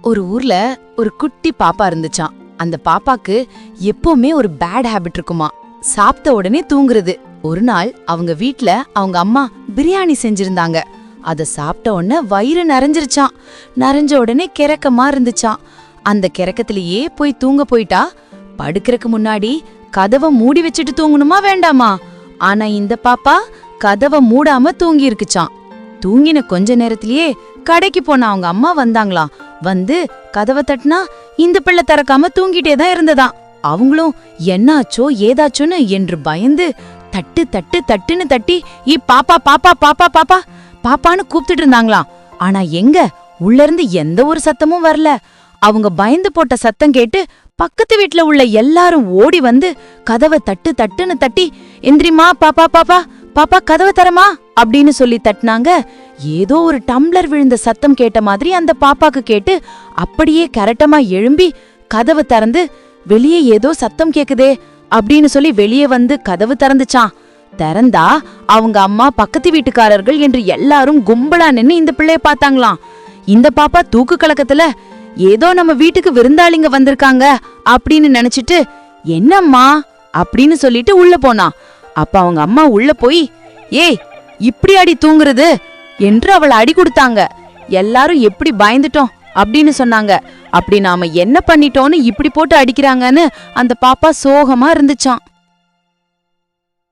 ஒரு ஊர்ல ஒரு குட்டி பாப்பா இருந்துச்சாம். அந்த பாப்பாக்கு எப்பவுமே ஒரு பேட் ஹேபிட் இருக்குமா, சாப்பிட்ட உடனே தூங்குறது. ஒரு நாள் அவங்க வீட்ல அவங்க அம்மா பிரியாணி செஞ்சிருந்தாங்க. அத சாப்பிட்ட உடனே வயிறு நிறைஞ்சிருச்சான். நிறைஞ்ச உடனே கிறக்கமா இருந்துச்சான். அந்த கிறக்கத்திலேயே போய் தூங்க போயிட்டா. படுக்கிறதுக்கு முன்னாடி கதவை மூடி வச்சுட்டு தூங்கணுமா வேண்டாமா? ஆனா இந்த பாப்பா கதவை மூடாம தூங்கி இருக்குச்சான். தூங்கின கொஞ்ச நேரத்திலேயே கடைக்கு போன அவங்க அம்மா வந்தாங்களாம். வந்து கதவை தட்டினா இந்த பிள்ளை திறக்காம தூங்கிட்டே தான் இருந்ததாம். அவங்களும் என்னாச்சோ ஏதாச்சோன்னு என்று பயந்து தட்டு தட்டு தட்டுன்னு தட்டி பாப்பா பாப்பா பாப்பா பாப்பா பாப்பான்னு கூப்பிட்டுட்டு இருந்தாங்களாம். ஆனா எங்க உள்ள இருந்து எந்த ஒரு சத்தமும் வரல. அவங்க பயந்து போட்ட சத்தம் கேட்டு பக்கத்து வீட்ல உள்ள எல்லாரும் ஓடி வந்து கதவை தட்டு தட்டுன்னு தட்டி எந்திரிமா பாப்பா பாப்பா பாப்பா கதவை தரமா அப்படின்னு சொல்லி தட்டினாங்க. ஏதோ ஒரு டம்ளர் விழுந்த சத்தம் கேட்ட மாதிரி அந்த பாப்பாக்கு கேட்டு அப்படியே கரெக்டமா எழும்பி கதவை திறந்து வெளியே ஏதோ சத்தம் கேக்குதே அப்படின்னு சொல்லி வெளியே வந்து கதவு திறந்துச்சான். திறந்தா அவங்க அம்மா பக்கத்து வீட்டுக்காரர்கள் என்று எல்லாரும் கும்பலா நின்னு இந்த பிள்ளைய பார்த்தாங்களாம். இந்த பாப்பா தூக்கு கலக்கத்துல ஏதோ நம்ம வீட்டுக்கு விருந்தாளிங்க வந்திருக்காங்க அப்படின்னு நினைச்சிட்டு என்னம்மா அப்படின்னு சொல்லிட்டு உள்ள போனா. அப்ப அவங்க அம்மா உள்ள போய் ஏய் இப்படி அடி தூங்குறது என்று அவளை அடி கொடுத்தாங்க. எல்லாரும் எப்படி பயந்துட்டோம் அப்படின்னு சொன்னாங்க. அப்படி நாம என்ன பண்ணிட்டோன்னு இப்படி போட்டு அடிக்கிறாங்கன்னு அந்த பாப்பா சோகமா இருந்துச்சான்.